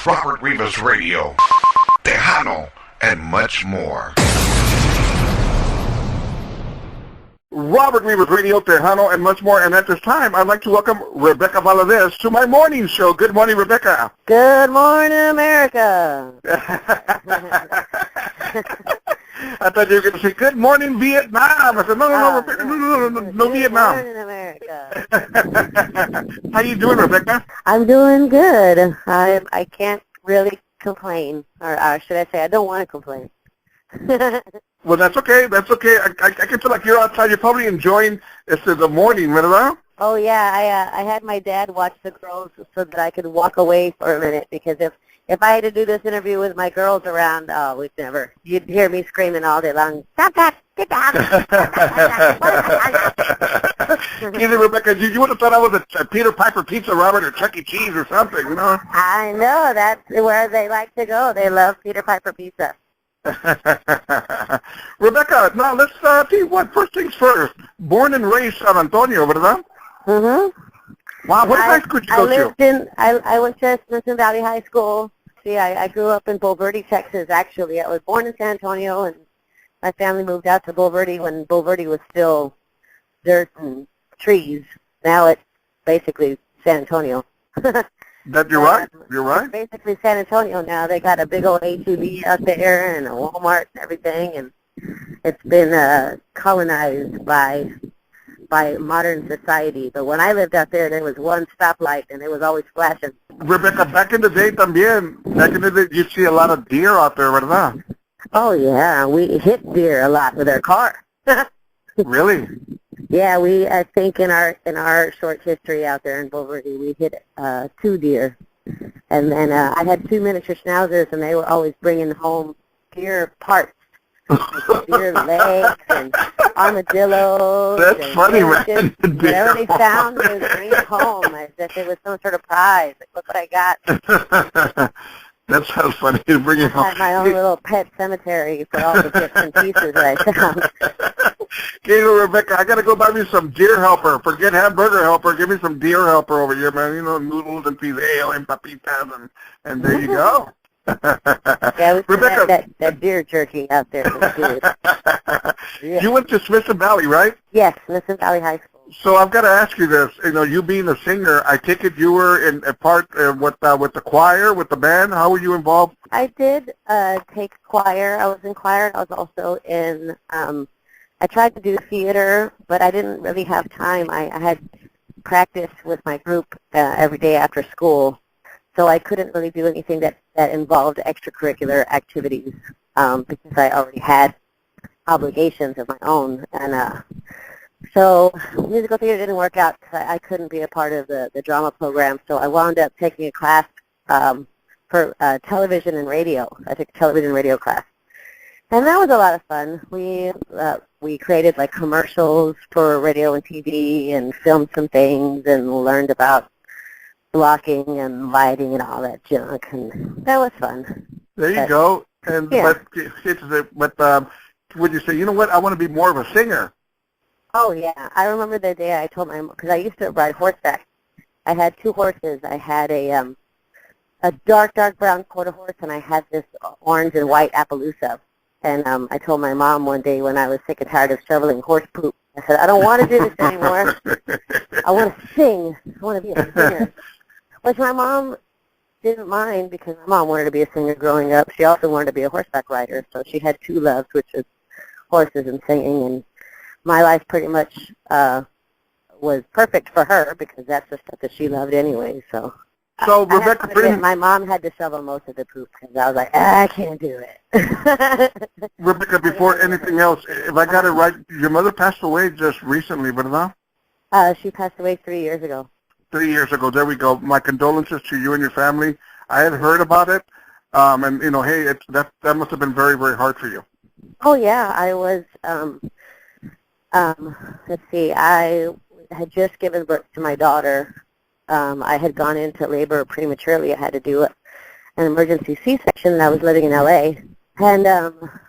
Robert Rivas Radio, Tejano, and much more. Robert Rivas Radio, Tejano, and much more. And at this time, I'd like to welcome Rebecca Valadez to my morning show. Good morning, Rebecca. Good morning, America. I thought you were going to say, good morning, Vietnam. I said, no, Rebecca, no, Vietnam. Good morning, America. How you doing, Rebecca? I'm doing good. I can't really complain, or should I say, I don't want to complain. Well, that's okay. That's okay. I can feel like you're outside. You're probably enjoying the morning, right? Oh, yeah. I had my dad watch the girls so that I could walk away for a minute, because if I had to do this interview with my girls around, we'd never. You'd hear me screaming all day long, stop that, get down. Either, Rebecca, you would have thought I was a Peter Piper Pizza Robert or Chuck E. Cheese or something, you know? I know. That's where they like to go. They love Peter Piper Pizza. Rebecca, now let's see what. First things first. Born and raised San Antonio, ¿verdad? Mm-hmm. Wow, what high school did you go to? I went to Smithson Valley High School. See, I grew up in Bulverde, Texas, actually. I was born in San Antonio, and my family moved out to Bulverde when Bulverde was still dirt and trees. Now it's basically San Antonio. You're right. You're right. It's basically San Antonio now. They got a big old H-E-B out there and a Walmart and everything, and it's been colonized by modern society. But when I lived out there was one stoplight, and it was always flashing. Rebecca, back in the day también, you see a lot of deer out there, ¿verdad? Oh, yeah. We hit deer a lot with our car. Really? Yeah, I think in our short history out there in Bulverde, we hit 2 deer. And then I had 2 miniature schnauzers, and they were always bringing home deer parts. Deer legs and armadillos. That's and funny, man. Whatever they found, they would bring it home as if it was some sort of prize. Like, look what I got. That sounds funny to bring it home. I had my own little pet cemetery for all the bits and pieces that I found. Okay, Rebecca, I got to go buy me some deer helper. Forget hamburger helper. Give me some deer helper over here, man. You know, noodles and fideo and papitas, and there you go. Yeah, we Rebecca, that deer jerky out there was good. Yeah. You went to Smithson Valley, right? Yes, Smithson Valley High School. So I've got to ask you this. You know, you being a singer, I take it you were in a part with the choir, with the band. How were you involved? I did take choir. I was in choir. I was also in. I tried to do theater, but I didn't really have time. I had practice with my group every day after school, so I couldn't really do anything that involved extracurricular activities because I already had obligations of my own. And so musical theater didn't work out because I couldn't be a part of the drama program, so I wound up taking a class for television and radio. I took a television and radio class. And that was a lot of fun. We created like commercials for radio and TV and filmed some things and learned about blocking and lighting and all that junk, and that was fun. There you go. And yeah. but would you say, you know what, I want to be more of a singer? Oh yeah, I remember the day I told my, because I used to ride horseback. I had 2 horses. I had a dark brown quarter horse, and I had this orange and white Appaloosa. And I told my mom one day when I was sick and tired of shoveling horse poop, I said, I don't want to do this anymore. I want to sing. I want to be a singer. Which my mom didn't mind, because my mom wanted to be a singer growing up. She also wanted to be a horseback rider, so she had 2 loves, which was horses and singing. And my life pretty much was perfect for her, because that's the stuff that she loved anyway. So Rebecca, my mom had to shovel most of the poop, because I was like, I can't do it. Rebecca, before anything else, if I got it right, your mother passed away just recently, but no? She passed away 3 years ago. 3 years ago. There we go. My condolences to you and your family. I had heard about it, and you know, hey, that must have been very, very hard for you. Oh yeah, I was. Let's see. I had just given birth to my daughter. I had gone into labor prematurely. I had to do an emergency C-section, and I was living in L.A. And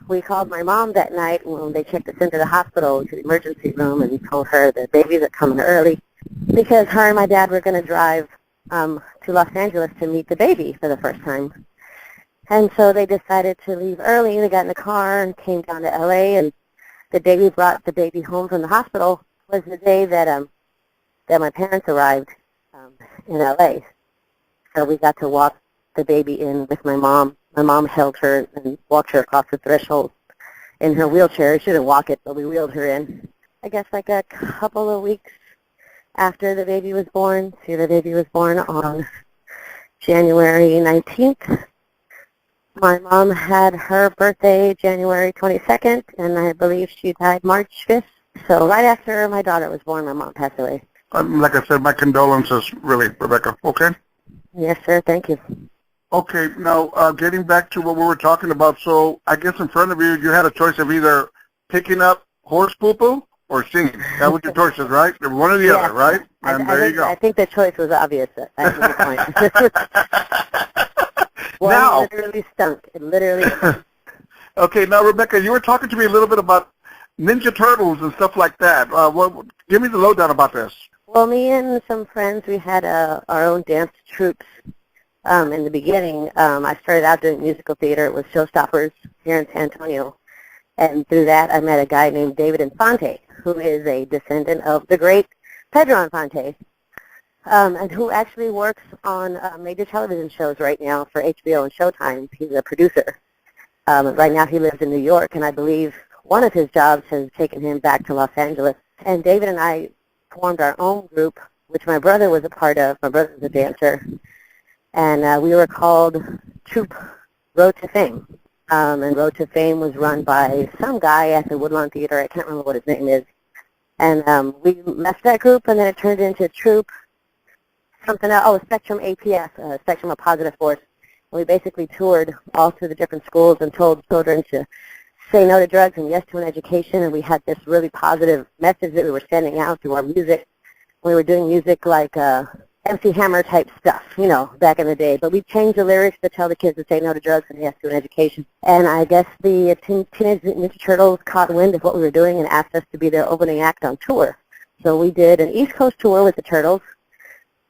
we called my mom that night when they checked us into the hospital, to the emergency room, and told her the babies are coming early, because her and my dad were going to drive to Los Angeles to meet the baby for the first time. And so they decided to leave early. They got in the car and came down to L.A., and the day we brought the baby home from the hospital was the day that my parents arrived in L.A. So we got to walk the baby in with my mom. My mom held her and walked her across the threshold in her wheelchair. She didn't walk it, but we wheeled her in. I guess like a couple of weeks after the baby was born. See, the baby was born on January 19th. My mom had her birthday January 22nd, and I believe she died March 5th. So right after my daughter was born, my mom passed away. Like I said, my condolences, really, Rebecca, okay? Yes, sir. Thank you. Okay, now, getting back to what we were talking about, so I guess in front of you, you had a choice of either picking up horse poo-poo or singing. That was your choices, right? One or the other, right? And there you go. I think the choice was obvious at this point. One now, literally stunk. It literally stunk. Okay, now, Rebecca, you were talking to me a little bit about Ninja Turtles and stuff like that. Give me the lowdown about this. Well, me and some friends, we had our own dance troops. In the beginning, I started out doing musical theater with Showstoppers here in San Antonio. And through that, I met a guy named David Infante, who is a descendant of the great Pedro Infante, and who actually works on major television shows right now for HBO and Showtime. He's a producer. Right now he lives in New York, and I believe one of his jobs has taken him back to Los Angeles. And David and I formed our own group, which my brother was a part of. My brother was a dancer. And we were called Troop Road to Fame. And Road to Fame was run by some guy at the Woodlawn Theater. I can't remember what his name is. And we left that group, and then it turned into Troop something else. Oh, Spectrum APS, Spectrum of Positive Force. And we basically toured all through the different schools and told children to say no to drugs and yes to an education. And we had this really positive message that we were sending out through our music. We were doing music like MC Hammer type stuff, you know, back in the day. But we changed the lyrics to tell the kids to say no to drugs and yes to an education. And I guess the Teenage Ninja Turtles caught wind of what we were doing and asked us to be their opening act on tour. So we did an East Coast tour with the Turtles,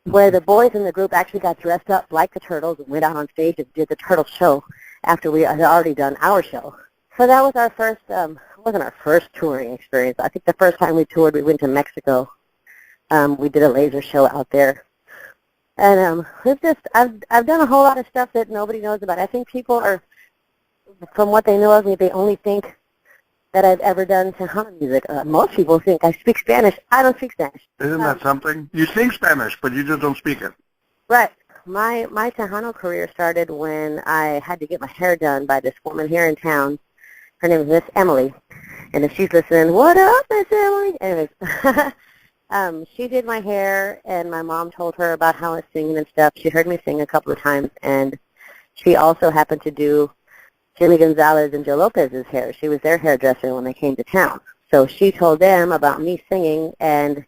where the boys in the group actually got dressed up like the Turtles and went out on stage and did the Turtle show after we had already done our show. So that was our first, it wasn't our first touring experience. I think the first time we toured, we went to Mexico. We did a laser show out there. And it's just, I've done a whole lot of stuff that nobody knows about. I think people are, from what they know of me, they only think that I've ever done Tejano music. Most people think I speak Spanish. I don't speak Spanish. Isn't that something? You sing Spanish, but you just don't speak it. Right. My Tejano career started when I had to get my hair done by this woman here in town. Her name is Miss Emily. And if she's listening, what up, Miss Emily? Anyways. She did my hair, and my mom told her about how I was singing and stuff. She heard me sing a couple of times, and she also happened to do Jimmy Gonzalez and Joe Lopez's hair. She was their hairdresser when they came to town. So she told them about me singing, and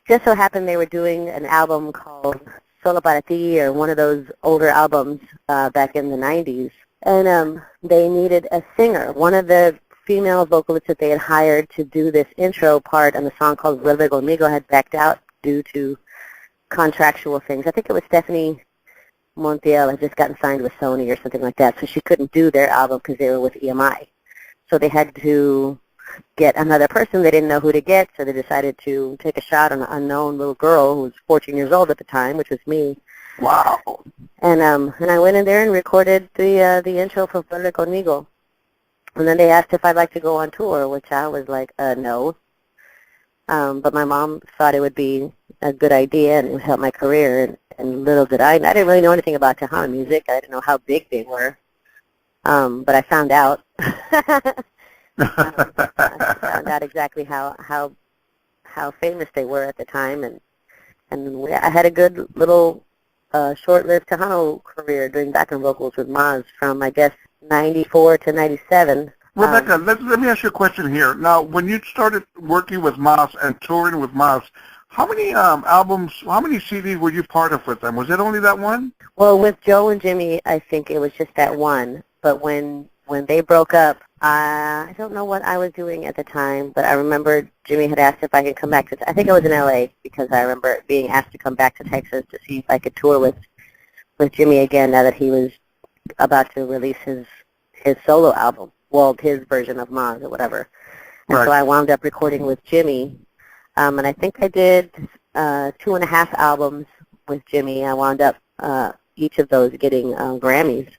just so happened they were doing an album called Solo Para Ti, or one of those older albums back in the 90s. And they needed a singer. One of the female vocalists that they had hired to do this intro part on the song called Vuelve Conmigo had backed out due to contractual things. I think it was Stephanie Montiel had just gotten signed with Sony or something like that, so she couldn't do their album because they were with EMI. So they had to get another person. They didn't know who to get, so they decided to take a shot on an unknown little girl who was 14 years old at the time, which was me. Wow. And I went in there and recorded the intro for Vuelve Conmigo. And then they asked if I'd like to go on tour, which I was like, no. But my mom thought it would be a good idea and it would help my career. And little did I didn't really know anything about Tejano music. I didn't know how big they were. But I found out. I found out exactly how famous they were at the time. And I had a good little short-lived Tejano career doing background vocals with Mazz from, I guess, 94 to 97. Rebecca, let me ask you a question here. Now, when you started working with Mazz and touring with Mazz, how many albums, how many CDs were you part of with them? Was it only that one? Well, with Joe and Jimmy, I think it was just that one. But when they broke up, I don't know what I was doing at the time, but I remember Jimmy had asked if I could come back to, I think I was in L.A. because I remember being asked to come back to Texas to see if I could tour with Jimmy again now that he was about to release his solo album, well, his version of Mazz or whatever. And Right. so I wound up recording with Jimmy, and I think I did 2.5 albums with Jimmy. I wound up each of those getting Grammys.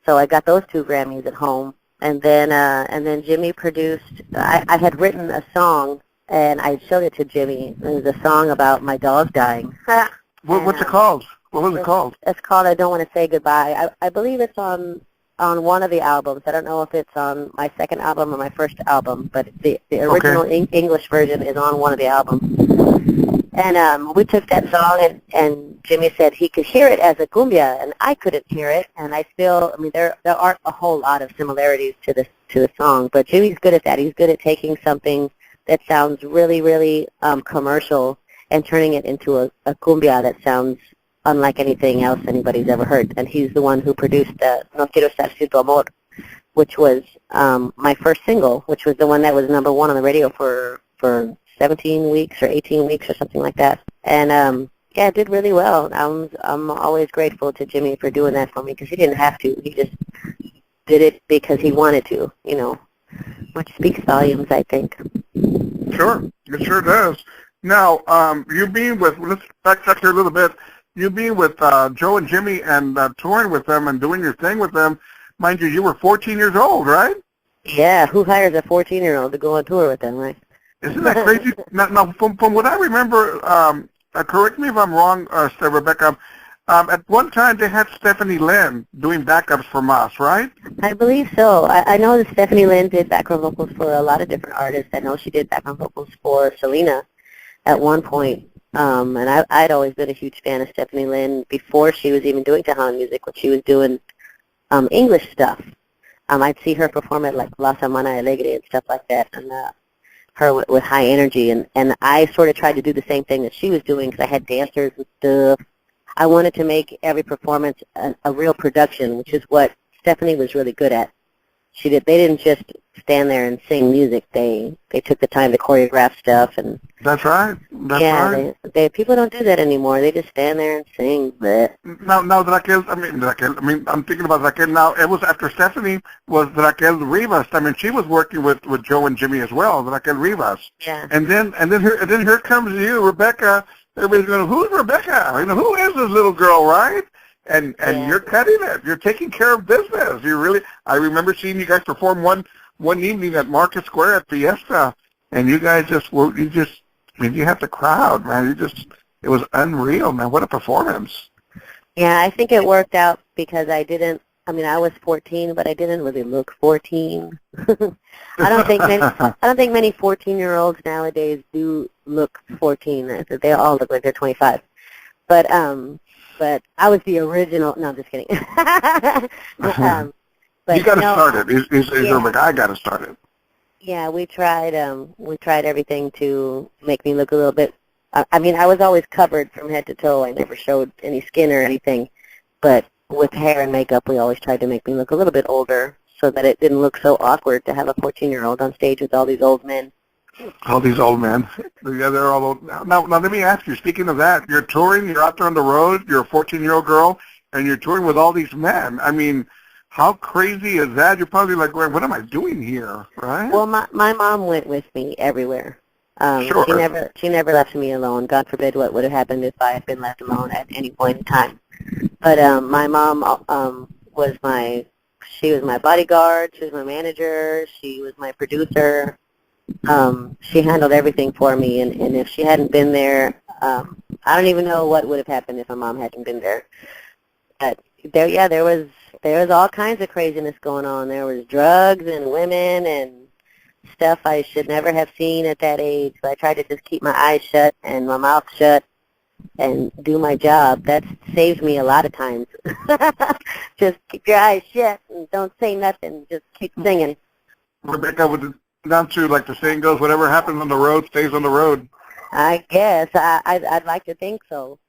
So I got those 2 Grammys at home. And then Jimmy produced, I had written a song, and I showed it to Jimmy. It was a song about my dog dying. What's it called? What was it called? It's called I Don't Want to Say Goodbye. I believe it's on one of the albums. I don't know if it's on my second album or my first album, but the original English version is on one of the albums. And we took that song, and Jimmy said he could hear it as a cumbia, and I couldn't hear it. And I mean, there aren't a whole lot of similarities to the song, but Jimmy's good at that. He's good at taking something that sounds really, really commercial and turning it into a cumbia that sounds unlike anything else anybody's ever heard. And he's the one who produced No Quiero Estar Sin Tu Amor, which was my first single, which was the one that was #1 on the radio for 17 weeks or 18 weeks or something like that. And yeah, it did really well. I'm always grateful to Jimmy for doing that for me because he didn't have to. He just did it because he wanted to, which speaks volumes, I think. Sure, it sure does. Now, you being with, let's backtrack here a little bit. You being with Joe and Jimmy and touring with them and doing your thing with them, mind you, you were 14 years old, right? Yeah, who hires a 14-year-old to go on tour with them, right? Isn't that crazy? Now, from what I remember, correct me if I'm wrong, Rebecca, at one time they had Stephanie Lynn doing backups for Mazz, right? I believe so. I know that Stephanie Lynn did background vocals for a lot of different artists. I know she did background vocals for Selena at one point. And I'd always been a huge fan of Stephanie Lynn before she was even doing Tejano music, when she was doing English stuff. I'd see her perform at like La Semana Alegre and stuff like that, and her with high energy. And I sort of tried to do the same thing that she was doing because I had dancers and stuff. I wanted to make every performance a real production, which is what Stephanie was really good at. They didn't just stand there and sing music. They took the time to choreograph stuff. And that's right. Right. People don't do that anymore. They just stand there and sing. But now Raquel, I'm thinking about Raquel now. It was after Stephanie was Raquel Rivas. I mean, she was working with Joe and Jimmy as well, Raquel Rivas. Yeah. And then here comes you, Rebecca. Everybody's going, who's Rebecca? Who is this little girl, right? And you're cutting it. You're taking care of business. I remember seeing you guys perform one evening at Market Square at Fiesta, and you guys you had the crowd, man. It was unreal, man. What a performance. Yeah, I think it worked out because I was 14, but I didn't really look 14. I don't think many 14-year-olds nowadays do look 14. They all look like they're 25. But I was the original. No, I'm just kidding. But you got to start it. I got to start it. Yeah, we tried everything to make me look a little bit. I was always covered from head to toe. I never showed any skin or anything. But with hair and makeup, we always tried to make me look a little bit older so that it didn't look so awkward to have a 14-year-old on stage with all these old men. All these old men. Yeah, they're all old. Now, let me ask you, speaking of that, you're touring, you're out there on the road, you're a 14-year-old girl, and you're touring with all these men. I mean, how crazy is that? You're probably like, what am I doing here, right? Well, my mom went with me everywhere. Sure. She never left me alone. God forbid what would have happened if I had been left alone at any point in time. But my mom was my bodyguard. She was my manager. She was my producer. She handled everything for me, and if she hadn't been there, I don't even know what would have happened if my mom hadn't been there. But there was all kinds of craziness going on. There was drugs and women and stuff I should never have seen at that age. So I tried to just keep my eyes shut and my mouth shut and do my job. That saved me a lot of times. Just keep your eyes shut and don't say nothing. Just keep singing. Rebecca, would down to, like the saying goes, whatever happens on the road stays on the road. I guess. I'd like to think so.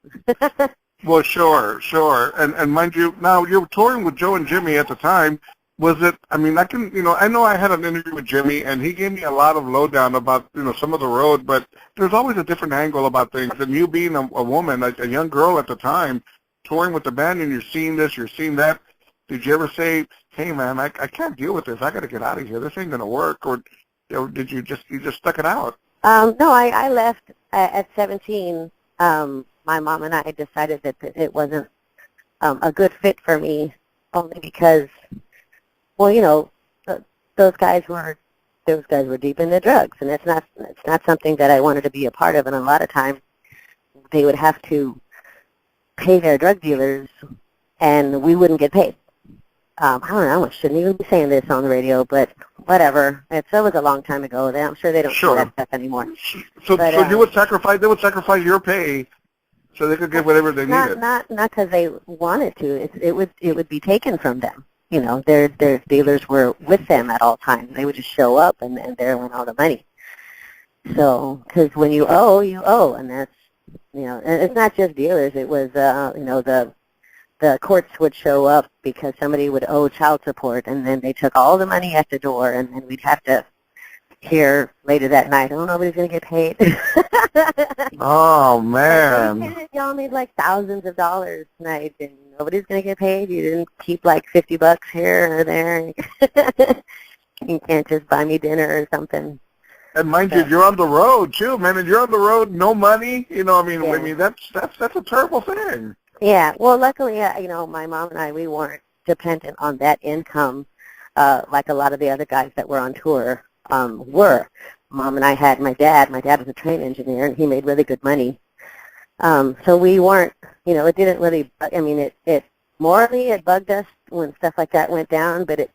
Well, sure. And mind you, now you're touring with Joe and Jimmy at the time. Was it, I mean, I know I had an interview with Jimmy, and he gave me a lot of lowdown about, some of the road, but there's always a different angle about things. And you being a woman, a young girl at the time, touring with the band, and you're seeing this, you're seeing that, did you ever say, hey, man, I can't deal with this. I got to get out of here. This ain't going to work. Or did you just stuck it out? No, I left at 17. My mom and I decided that it wasn't a good fit for me, only because, well, those guys were deep in the drugs, and it's not something that I wanted to be a part of. And a lot of times, they would have to pay their drug dealers, and we wouldn't get paid. I don't know. I shouldn't even be saying this on the radio, but whatever. That was a long time ago. I'm sure they don't do that stuff anymore. So you would sacrifice. They would sacrifice your pay so they could get whatever they needed. Not because they wanted to. It would be taken from them. Their dealers were with them at all times. They would just show up, and there went all the money. So, because when you owe, and that's and it's not just dealers. It was the courts would show up because somebody would owe child support, and then they took all the money at the door, and then we'd have to hear later that night, oh, nobody's going to get paid. Oh, man. Y'all made like thousands of dollars tonight, and nobody's going to get paid. You didn't keep like $50 here or there. You can't just buy me dinner or something. And mind you, you're on the road, too, man. And you're on the road, no money. I mean, that's a terrible thing. Yeah, well, luckily, my mom and I, we weren't dependent on that income like a lot of the other guys that were on tour were. Mom and I had my dad. My dad was a train engineer, and he made really good money. So we weren't, it didn't really, it morally, it bugged us when stuff like that went down, but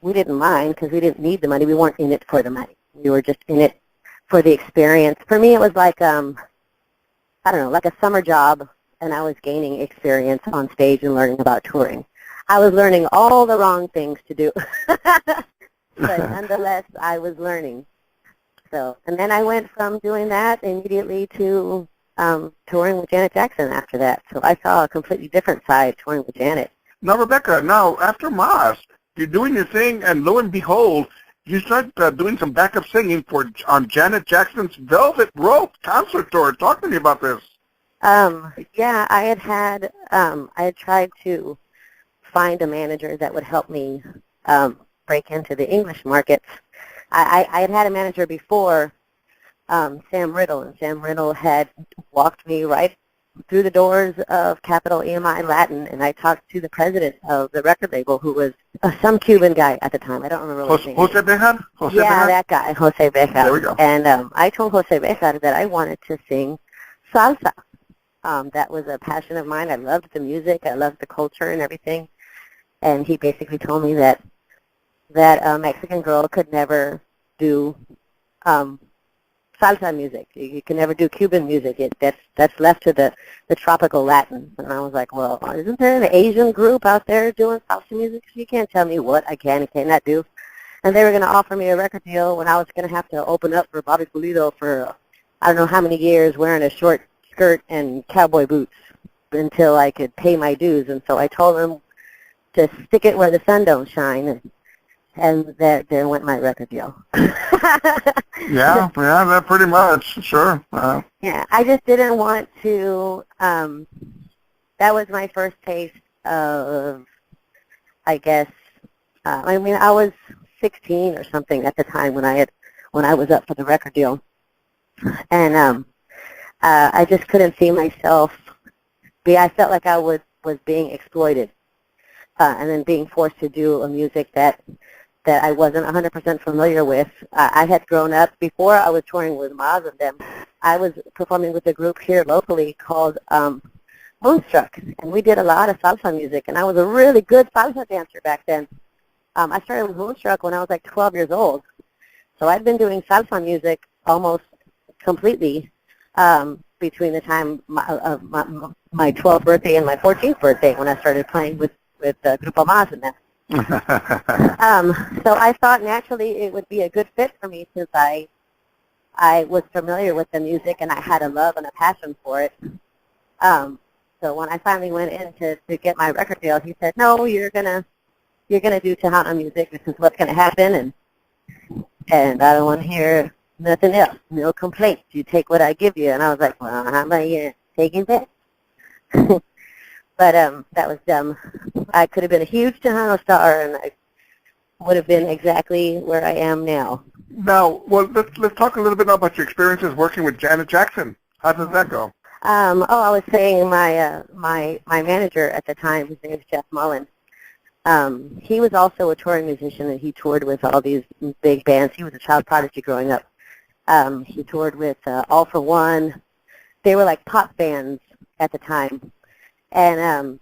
we didn't mind because we didn't need the money. We weren't in it for the money. We were just in it for the experience. For me, it was like, like a summer job, and I was gaining experience on stage and learning about touring. I was learning all the wrong things to do, but nonetheless, I was learning. So, and then I went from doing that immediately to touring with Janet Jackson after that. So I saw a completely different side touring with Janet. Now, Rebecca, after Mazz, you're doing your thing, and lo and behold, you start doing some backup singing on Janet Jackson's Velvet Rope concert tour. Talk to me about this. Yeah, I had tried to find a manager that would help me break into the English markets. I had a manager before, Sam Riddle, and Sam Riddle had walked me right through the doors of Capital EMI Latin, and I talked to the president of the record label, who was some Cuban guy at the time. I don't remember what his name was. Jose Bejar? Yeah, that guy, Jose Bejar. There we go. And I told Jose Bejar that I wanted to sing salsa. That was a passion of mine. I loved the music. I loved the culture and everything. And he basically told me that a Mexican girl could never do salsa music. You can never do Cuban music. That's left to the tropical Latin. And I was like, well, isn't there an Asian group out there doing salsa music? You can't tell me what I can and cannot do. And they were going to offer me a record deal when I was going to have to open up for Bobby Pulido for I don't know how many years wearing a short skirt and cowboy boots until I could pay my dues. And so I told them to stick it where the sun don't shine, and there went my record deal. Yeah, that pretty much, sure. Yeah, I just didn't want to, that was my first taste of, I guess, I was 16 or something at the time when I was up for the record deal. And I just couldn't see myself. I felt like I was being exploited, and then being forced to do a music that I wasn't 100% familiar with. I had grown up before I was touring with Mazz and them. I was performing with a group here locally called Moonstruck, and we did a lot of salsa music, and I was a really good salsa dancer back then. I started with Moonstruck when I was like 12 years old, so I'd been doing salsa music almost completely between the time of my 12th birthday and my 14th birthday when I started playing with Grupo Mazz and them. So I thought naturally it would be a good fit for me since I was familiar with the music and I had a love and a passion for it. So when I finally went in to get my record deal, he said, no, you're going to you're going to do Tejano music. This is what's going to happen, and I don't want to hear nothing else. No complaints. You take what I give you. And I was like, well, how about you taking that? But that was dumb. I could have been a huge Tejano star, and I would have been exactly where I am now. Now, well, let's talk a little bit about your experiences working with Janet Jackson. How does that go? I was saying my manager at the time, his name is Jeff Mullen, he was also a touring musician, and he toured with all these big bands. He was a child prodigy growing up. He toured with All for One. They were like pop bands at the time. And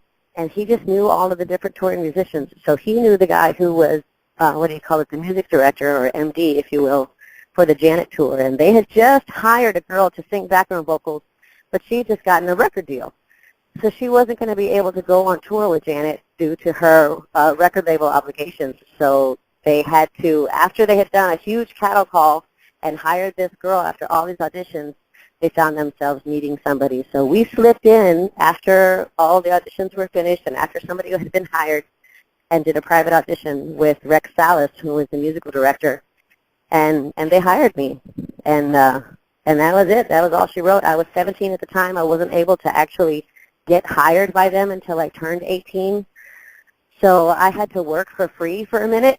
he just knew all of the different touring musicians. So he knew the guy who was, the music director, or MD, if you will, for the Janet tour. And they had just hired a girl to sing background vocals, but she had just gotten a record deal. So she wasn't going to be able to go on tour with Janet due to her record label obligations. So they had to, after they had done a huge cattle call and hired this girl after all these auditions, they found themselves needing somebody. So we slipped in after all the auditions were finished and after somebody had been hired and did a private audition with Rex Salas, who was the musical director, and they hired me. And that was it. That was all she wrote. I was 17 at the time. I wasn't able to actually get hired by them until I turned 18. So I had to work for free for a minute.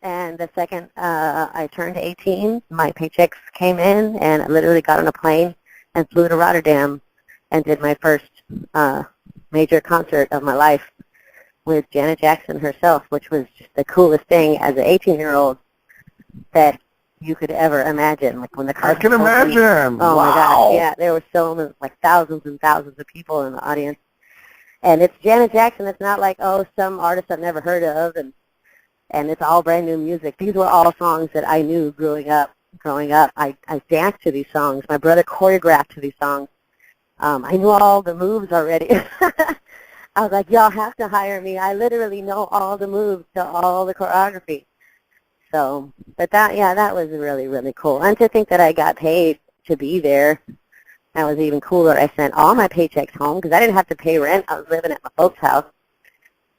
And the second I turned 18, my paychecks came in, and I literally got on a plane and flew to Rotterdam and did my first major concert of my life with Janet Jackson herself, which was just the coolest thing as an 18-year-old that you could ever imagine. Like when the I can imagine. Oh, wow. My God. Yeah, there were so many, like thousands and thousands of people in the audience. And it's Janet Jackson. It's not like, oh, some artist I've never heard of, and it's all brand new music. These were all songs that I knew growing up. I danced to these songs. My brother choreographed to these songs. I knew all the moves already. I was like, y'all have to hire me. I literally know all the moves to all the choreography. So, but that was really, really cool. And to think that I got paid to be there, that was even cooler. I sent all my paychecks home because I didn't have to pay rent. I was living at my folks' house.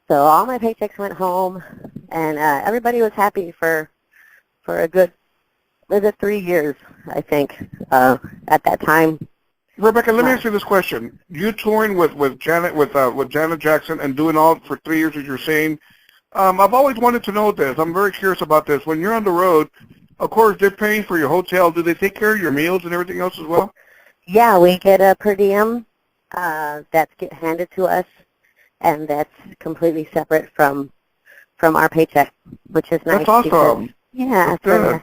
So all my paychecks went home, and everybody was happy for a good, was it 3 years, I think, at that time. Rebecca, let me ask you this question. You touring with Janet Jackson and doing all for 3 years, as you're saying, I've always wanted to know this. I'm very curious about this. When you're on the road, of course, they're paying for your hotel. Do they take care of your meals and everything else as well? Yeah, we get a per diem that's handed to us, and that's completely separate from our paycheck, which is nice. That's awesome. Yeah, that's good.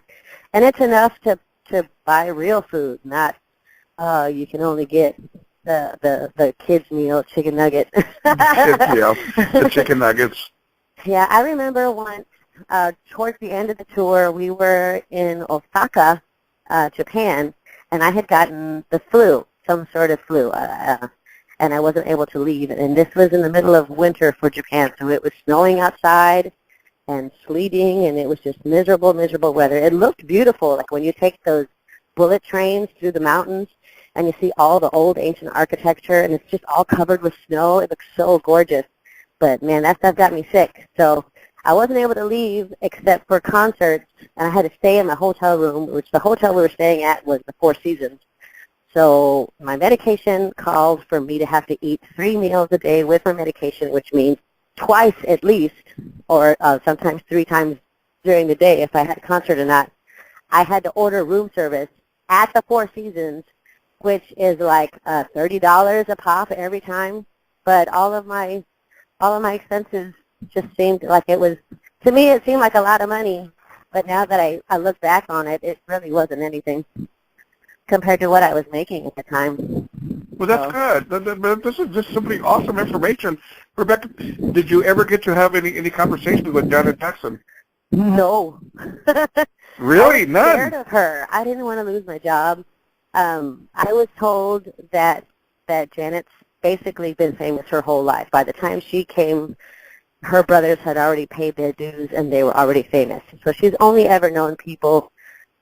And it's enough to buy real food, not you can only get the kids' meal, chicken nugget. Yeah, the chicken nuggets. Yeah, I remember once towards the end of the tour, we were in Osaka, Japan, and I had gotten the flu, some sort of flu, and I wasn't able to leave. And this was in the middle of winter for Japan, so it was snowing outside and sleeting, and it was just miserable, miserable weather. It looked beautiful, like when you take those bullet trains through the mountains and you see all the old ancient architecture, and it's just all covered with snow. It looks so gorgeous. But, man, that stuff got me sick. So I wasn't able to leave except for concerts, and I had to stay in my hotel room, which the hotel we were staying at was the Four Seasons. So my medication called for me to have to eat 3 meals a day with my medication, which means twice at least, or sometimes 3 times during the day if I had a concert or not. I had to order room service at the Four Seasons, which is like $30 a pop every time. But all of my expenses just seemed like it was, to me it seemed like a lot of money, but now that I look back on it, it really wasn't anything compared to what I was making at the time. Well, that's good. This is just simply awesome information. Rebecca, did you ever get to have any conversations with Janet Jackson? No. Really? I was None? scared of her. I didn't want to lose my job. I was told that Janet's basically been famous her whole life. By the time she came, her brothers had already paid their dues and they were already famous. So she's only ever known people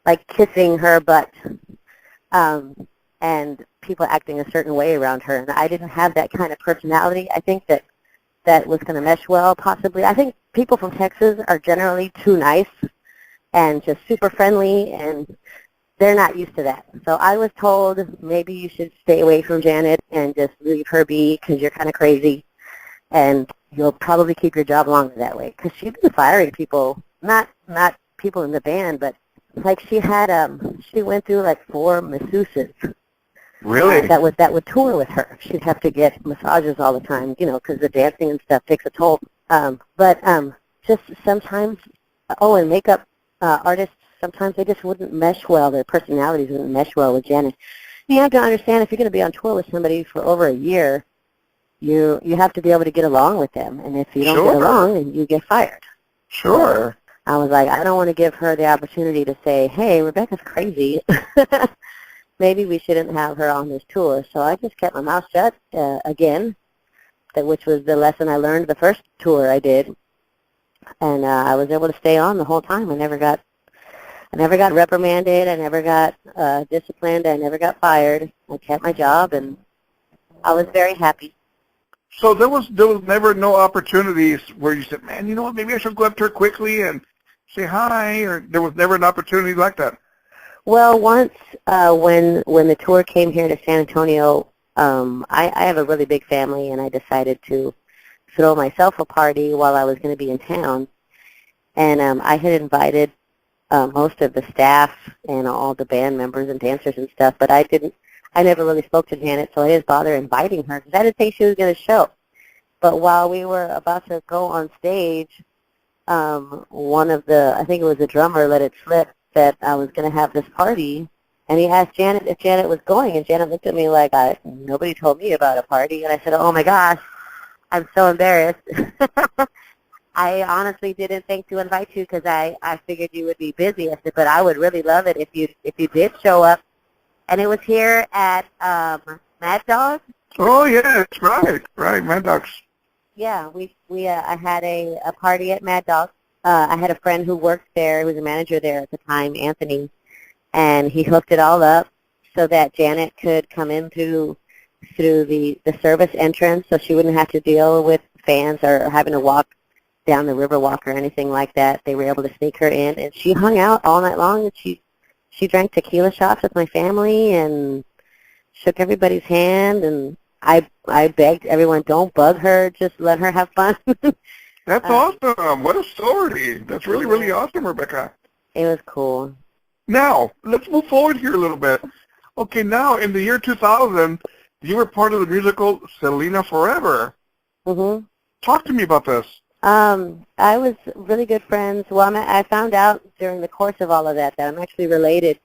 like kissing her butt and people acting a certain way around her. And I didn't have that kind of personality. I think that that was going to mesh well, possibly. I think people from Texas are generally too nice and just super friendly, and they're not used to that. So I was told maybe you should stay away from Janet and just leave her be because you're kind of crazy, and you'll probably keep your job longer that way. Because she's been firing people, not people in the band, but like she went through like 4 masseuses. Really? That would tour with her. She'd have to get massages all the time, because the dancing and stuff takes a toll. But just sometimes, and makeup artists, sometimes they just wouldn't mesh well. Their personalities wouldn't mesh well with Janet. You have to understand, if you're going to be on tour with somebody for over a year, you have to be able to get along with them. And if you don't get along, then you get fired. Sure. I was like, I don't want to give her the opportunity to say, hey, Rebecca's crazy. Maybe we shouldn't have her on this tour. So I just kept my mouth shut again, which was the lesson I learned the first tour I did. And I was able to stay on the whole time. I never got reprimanded. I never got disciplined. I never got fired. I kept my job, and I was very happy. So there was never no opportunities where you said, man, you know what, maybe I should go up to her quickly and say hi, or there was never an opportunity like that? Well, once when the tour came here to San Antonio, I have a really big family, and I decided to throw myself a party while I was going to be in town. And I had invited most of the staff and all the band members and dancers and stuff, but I never really spoke to Janet, so I didn't bother inviting her because I didn't think she was going to show. But while we were about to go on stage, one of I think it was the drummer, let it slip that I was going to have this party, and he asked Janet if Janet was going, and Janet looked at me like, nobody told me about a party, and I said, oh my gosh, I'm so embarrassed. I honestly didn't think to invite you because I figured you would be busy. I said, but I would really love it if you did show up. And it was here at Mad Dog. Oh, yeah, that's right, Mad Dog's. Yeah, I had a party at Mad Dog. I had a friend who worked there. He was a manager there at the time, Anthony, and he hooked it all up so that Janet could come in through the service entrance, so she wouldn't have to deal with fans or having to walk down the river walk or anything like that. They were able to sneak her in, and she hung out all night long, and she drank tequila shots with my family and shook everybody's hand, and I begged everyone, don't bug her, just let her have fun. That's awesome. What a story. That's really, really awesome, Rebecca. It was cool. Now, let's move forward here a little bit. Okay, now in the year 2000, you were part of the musical Selena Forever. Mm-hmm. Talk to me about this. I was really good friends. Well, I found out during the course of all of that I'm actually related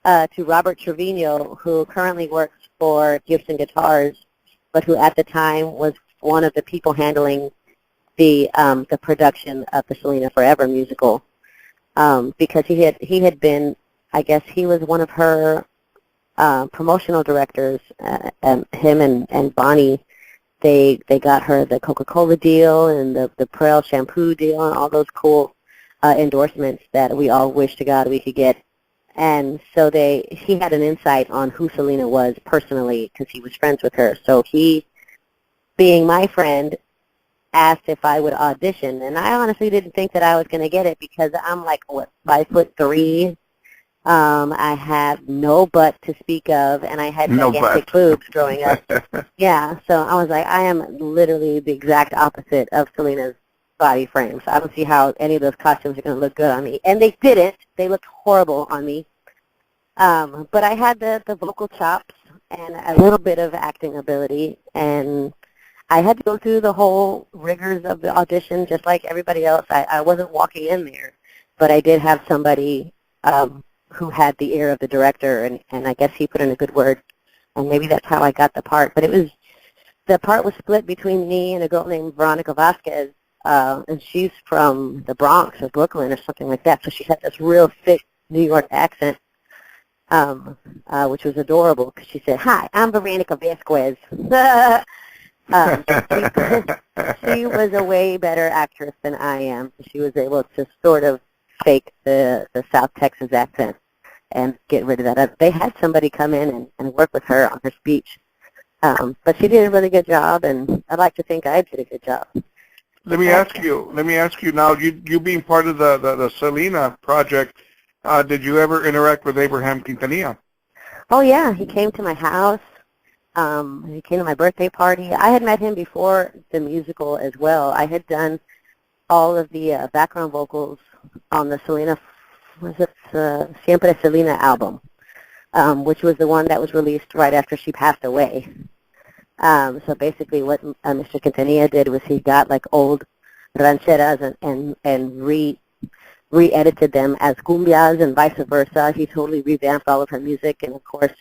to Robert Trevino, who currently works for Gibson Guitars, but who at the time was one of the people handling the production of the Selena Forever musical, because he had been, I guess he was one of her promotional directors. Him and Bonnie, they got her the Coca-Cola deal and the Perales shampoo deal and all those cool endorsements that we all wish to God we could get. And so he had an insight on who Selena was personally because he was friends with her. So he, being my friend, asked if I would audition, and I honestly didn't think that I was going to get it because I'm like, 5'3". I have no butt to speak of, and I had gigantic boobs growing up. Yeah, so I was like, I am literally the exact opposite of Selena's body frame, so I don't see how any of those costumes are going to look good on me. And they didn't. They looked horrible on me. But I had the vocal chops and a little bit of acting ability, and I had to go through the whole rigors of the audition just like everybody else. I wasn't walking in there, but I did have somebody who had the ear of the director, and I guess he put in a good word, and maybe that's how I got the part. But the part was split between me and a girl named Veronica Vasquez, and she's from the Bronx or Brooklyn or something like that, so she had this real thick New York accent, which was adorable because she said, "Hi, I'm Veronica Vasquez." She was a way better actress than I am. She was able to sort of fake the South Texas accent and get rid of that. They had somebody come in and work with her on her speech. But she did a really good job, and I'd like to think I did a good job. Let me ask you now, you being part of the Selena project, did you ever interact with Abraham Quintanilla? Oh, yeah, he came to my house. He came to my birthday party. I had met him before the musical as well. I had done all of the background vocals on the Selena, Siempre Selena album, which was the one that was released right after she passed away. So basically what Mr. Quintanilla did was he got like old rancheras and re-edited them as cumbias and vice versa. He totally revamped all of her music, and of course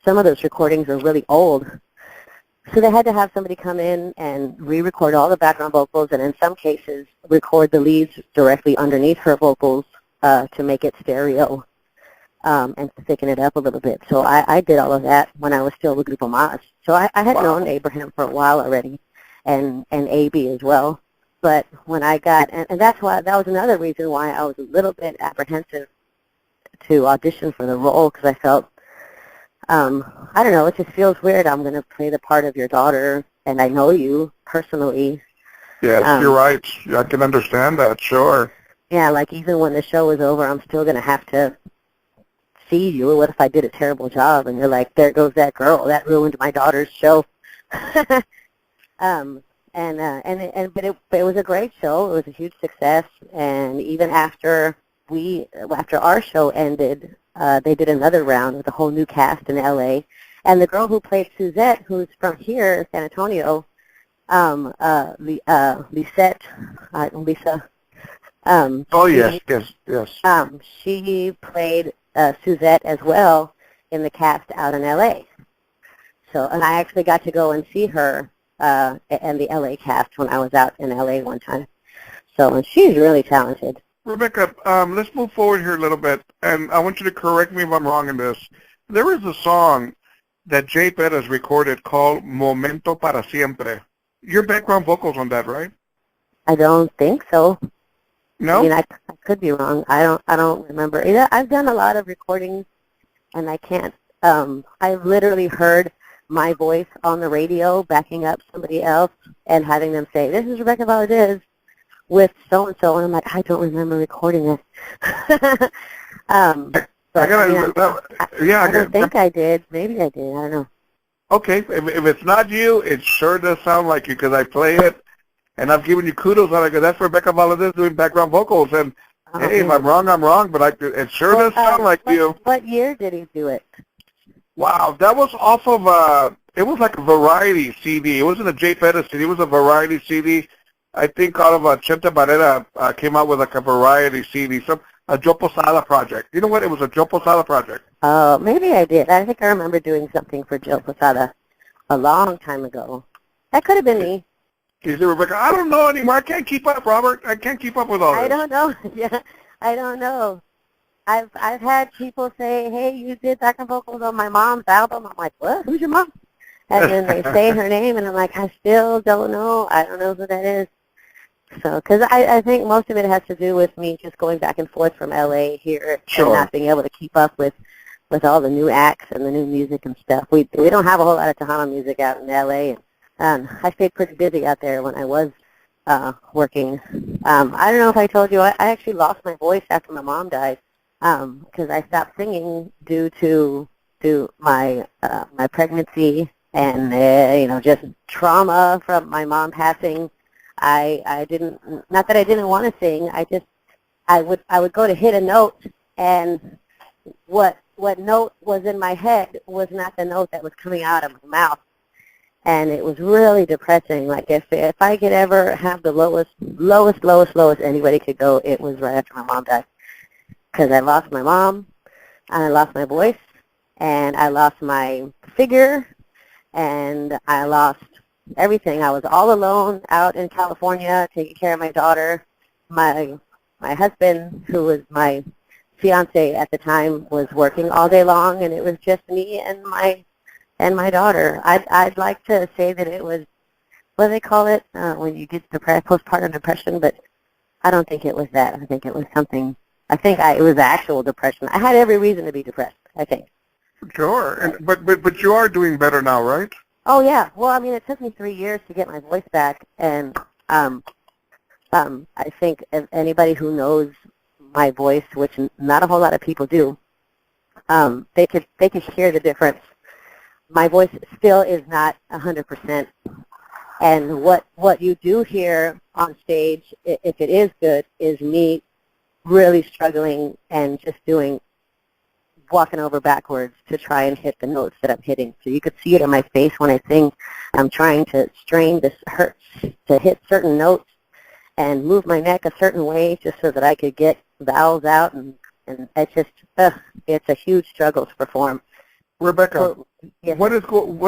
some of those recordings are really old. So they had to have somebody come in and re-record all the background vocals, and in some cases record the leads directly underneath her vocals to make it stereo and thicken it up a little bit. So I did all of that when I was still with Grupo Mazz. So I had known Abraham for a while already, and AB as well. But when I got, and that's why, that was another reason why I was a little bit apprehensive to audition for the role, because I felt, I don't know, it just feels weird. I'm going to play the part of your daughter, and I know you personally. Yes, you're right. I can understand that, sure. Yeah, like even when the show is over, I'm still going to have to see you. What if I did a terrible job? And you're like, there goes that girl. That ruined my daughter's show. But it was a great show. It was a huge success. And even after our show ended, they did another round with a whole new cast in L.A. And the girl who played Suzette, who's from here, San Antonio, Lisa. Yes. She played Suzette as well in the cast out in L.A. So, and I actually got to go and see her and the L.A. cast when I was out in L.A. one time. So, and she's really talented. Rebecca, let's move forward here a little bit, and I want you to correct me if I'm wrong in this. There is a song that Jay Perez recorded called Momento para Siempre. Your background vocals on that, right? I don't think so. No? I mean, I could be wrong. I don't remember. I've done a lot of recordings, and I can't. I literally heard my voice on the radio backing up somebody else and having them say, "This is Rebecca Valadez with so-and-so," and I'm like, I don't remember recording it. I don't think I did. Maybe I did. I don't know. Okay, if it's not you, it sure does sound like you, because I play it, and I've given you kudos on it, because that's Rebecca Valadez doing background vocals, and hey, if I'm wrong, I'm wrong, but it sure does sound like you. What year did he do it? Wow, that was off of, it was like a variety CD. It wasn't a Jay Perez CD, it was a variety CD. I think out of Chente Barrera came out with like a variety CD, a Joe Posada project. You know what? It was a Joe Posada project. Oh, maybe I did. I think I remember doing something for Joe Posada a long time ago. That could have been me. You see, Rebecca, I don't know anymore. I can't keep up, Robert. I can't keep up with all this. I don't know. Yeah, I don't know. I've had people say, "Hey, you did backup vocals on my mom's album." I'm like, "What? Who's your mom?" And then they say her name, and I'm like, "I still don't know. I don't know who that is." So, because I think most of it has to do with me just going back and forth from L.A. here and not being able to keep up with all the new acts and the new music and stuff. We don't have a whole lot of Tejano music out in L.A. And I stayed pretty busy out there when I was working. I don't know if I told you, I actually lost my voice after my mom died because I stopped singing due to my my pregnancy and just trauma from my mom passing. I didn't, not that I didn't want to sing, I would go to hit a note, and what note was in my head was not the note that was coming out of my mouth. And it was really depressing. Like if I could ever have the lowest anybody could go, it was right after my mom died. Because I lost my mom, and I lost my voice, and I lost my figure, and I lost everything. I was all alone out in California taking care of my daughter. My husband, who was my fiance at the time, was working all day long, and it was just me and my daughter. I'd like to say that it was, what do they call it when you get depressed, postpartum depression, but I don't think it was that. I think it was something. It was actual depression. I had every reason to be depressed, I think. Sure, but you are doing better now, right? Oh, yeah. Well, I mean, it took me 3 years to get my voice back, and I think if anybody who knows my voice, which not a whole lot of people do, they could hear the difference. My voice still is not 100%, and what you do hear on stage, if it is good, is me really struggling and just walking over backwards to try and hit the notes that I'm hitting. So you could see it in my face when I sing. I'm trying to strain to hit certain notes and move my neck a certain way just so that I could get vowels out, and it's just it's a huge struggle to perform. Rebecca, So, yes. what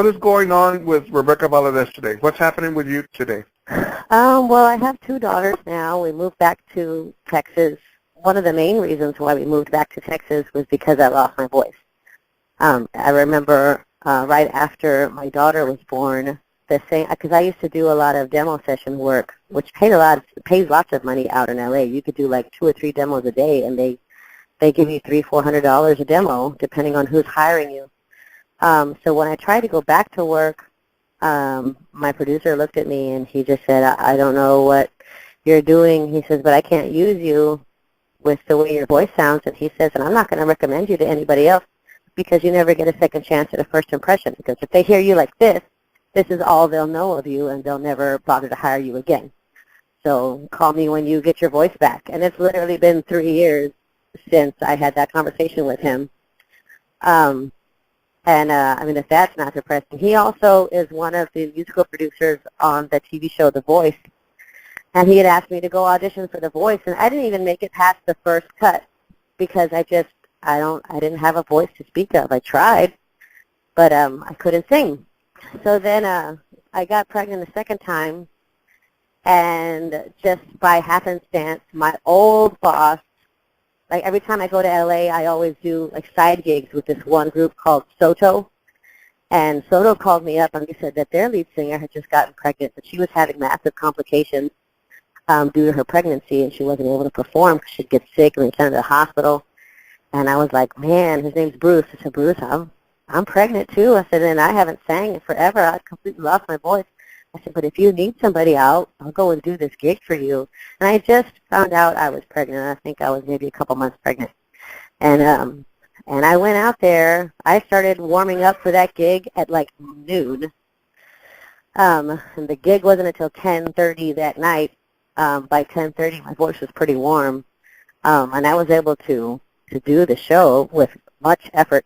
is going on with Rebecca Valadez today? What's happening with you today? Well, I have 2 daughters now. We moved back to Texas. One of the main reasons why we moved back to Texas was because I lost my voice. I remember right after my daughter was born, because I used to do a lot of demo session work, which pays lots of money out in LA. You could do like 2 or 3 demos a day, and they give you $300-400 a demo, depending on who's hiring you. So when I tried to go back to work, my producer looked at me and he just said, I don't know what you're doing. He says, but I can't use you with the way your voice sounds. And he says, and I'm not going to recommend you to anybody else because you never get a second chance at a first impression. Because if they hear you like this is all they'll know of you, and they'll never bother to hire you again. So call me when you get your voice back. And it's literally been 3 years since I had that conversation with him. I mean, if that's not depressing, he also is one of the musical producers on the TV show The Voice. And he had asked me to go audition for The Voice, and I didn't even make it past the first cut because I didn't have a voice to speak of. I tried, but I couldn't sing. So then I got pregnant the second time, and just by happenstance, my old boss, like every time I go to LA, I always do like side gigs with this one group called Soto. And Soto called me up and he said that their lead singer had just gotten pregnant, but she was having massive complications due to her pregnancy, and she wasn't able to perform because she'd get sick and they sent her to the hospital. And I was like, man, his name's Bruce. I said, Bruce, I'm pregnant too. I said, and I haven't sang in forever. I completely lost my voice. I said, but if you need somebody out, I'll go and do this gig for you. And I just found out I was pregnant. I think I was maybe a couple months pregnant. And I went out there. I started warming up for that gig at like noon. And the gig wasn't until 10:30 that night. By 10:30, my voice was pretty warm. And I was able to do the show with much effort.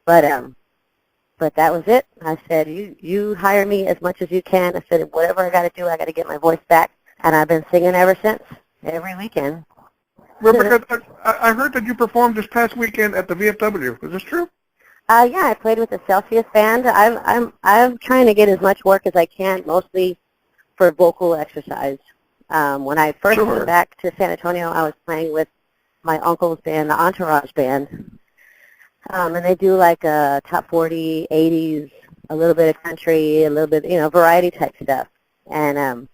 But that was it. I said, you hire me as much as you can. I said, whatever I got to do, I got to get my voice back. And I've been singing ever since, every weekend. Rebecca, I heard that you performed this past weekend at the VFW. Is this true? Yeah, I played with the Celsius Band. I'm trying to get as much work as I can, mostly for vocal exercise. When I first came back to San Antonio, I was playing with my uncle's band, the Entourage Band. And they do like a top 40, 80s, a little bit of country, a little bit, variety type stuff. And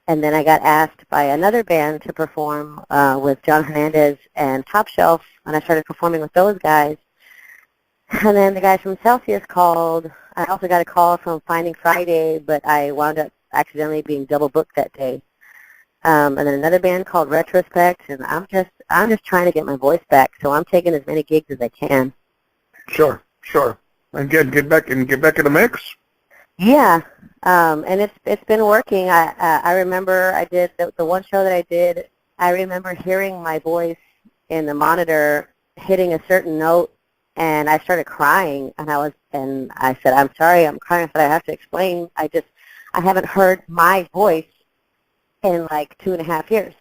then I got asked by another band to perform with John Hernandez and Top Shelf, and I started performing with those guys. And then the guys from Celsius called. I also got a call from Finding Friday, but I wound up accidentally being double booked that day. And then another band called Retrospect, and I'm just trying to get my voice back, so I'm taking as many gigs as I can. Sure. And get back in the mix. Yeah, and it's been working. I remember I did the one show that I did. I remember hearing my voice in the monitor hitting a certain note, and I started crying. And I said, I'm sorry, I'm crying. I said, I have to explain. I haven't heard my voice in like 2.5 years.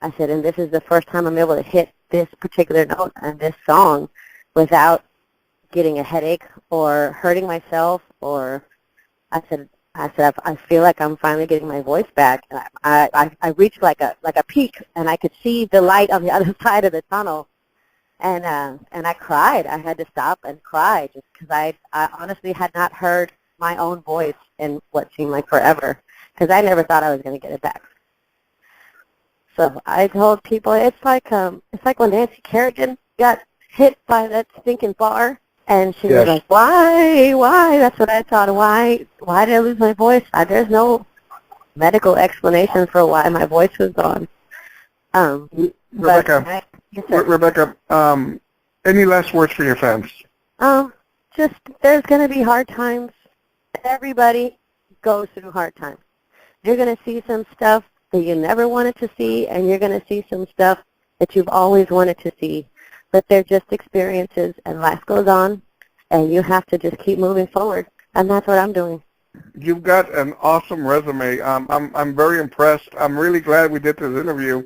I said, and this is the first time I'm able to hit this particular note on this song without getting a headache or hurting myself. Or I said, I feel like I'm finally getting my voice back. I reached like a peak, and I could see the light on the other side of the tunnel. And I cried. I had to stop and cry just because I honestly had not heard my own voice in what seemed like forever, because I never thought I was going to get it back. So I told people it's like when Nancy Kerrigan got hit by that stinking bar. And she Yes. was like, why? That's what I thought. Why did I lose my voice? There's no medical explanation for why my voice was gone. Rebecca, Yes, sir. Rebecca, any last words for your fans? Just there's going to be hard times. Everybody goes through hard times. You're going to see some stuff that you never wanted to see, and you're going to see some stuff that you've always wanted to see. But they're just experiences, and life goes on, and you have to just keep moving forward. And that's what I'm doing. You've got an awesome resume. I'm very impressed. I'm really glad we did this interview.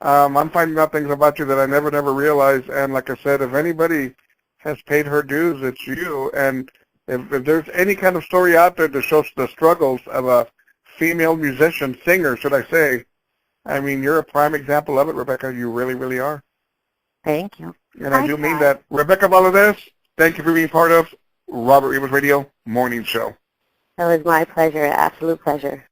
I'm finding out things about you that I never realized. And like I said, if anybody has paid her dues, it's you. And if there's any kind of story out there that shows the struggles of a female musician, singer, should I say, I mean, you're a prime example of it, Rebecca. You really, really are. Thank you. And I do mean that. Rebecca Valadez, thank you for being part of Robert Rivas Radio Morning Show. It was my pleasure, absolute pleasure.